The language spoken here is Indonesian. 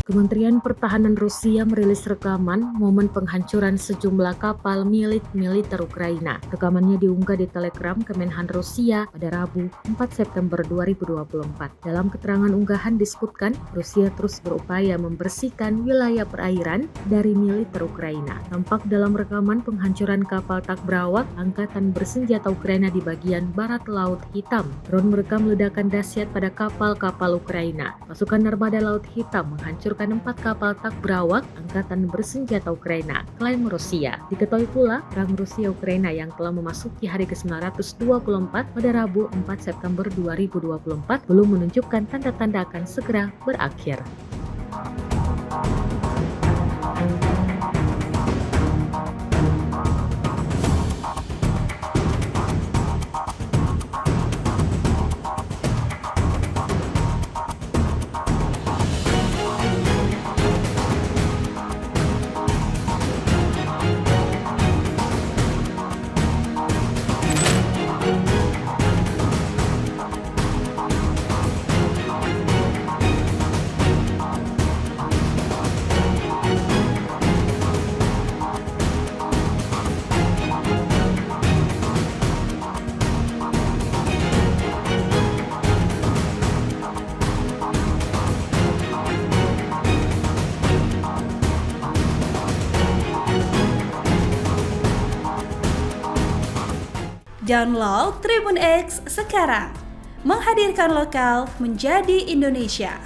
Kementerian Pertahanan Rusia merilis rekaman momen penghancuran sejumlah kapal milik militer Ukraina. Rekamannya diunggah di Telegram Kemenhan Rusia pada Rabu 4 September 2024. Dalam keterangan unggahan disebutkan, Rusia terus berupaya membersihkan wilayah perairan dari militer Ukraina. Tampak dalam rekaman penghancuran kapal tak berawak Angkatan Bersenjata Ukraina di bagian barat Laut Hitam. Drone merekam ledakan dahsyat pada kapal-kapal Ukraina. Pasukan Armada Laut Hitam menghancurkan 4 kapal tak berawak Angkatan Bersenjata Ukraina, klaim Rusia. Diketahui pula, perang Rusia-Ukraina yang telah memasuki hari ke-924 pada Rabu 4 September 2024 belum menunjukkan tanda-tanda akan segera berakhir. Download Tribun X sekarang, menghadirkan lokal menjadi Indonesia.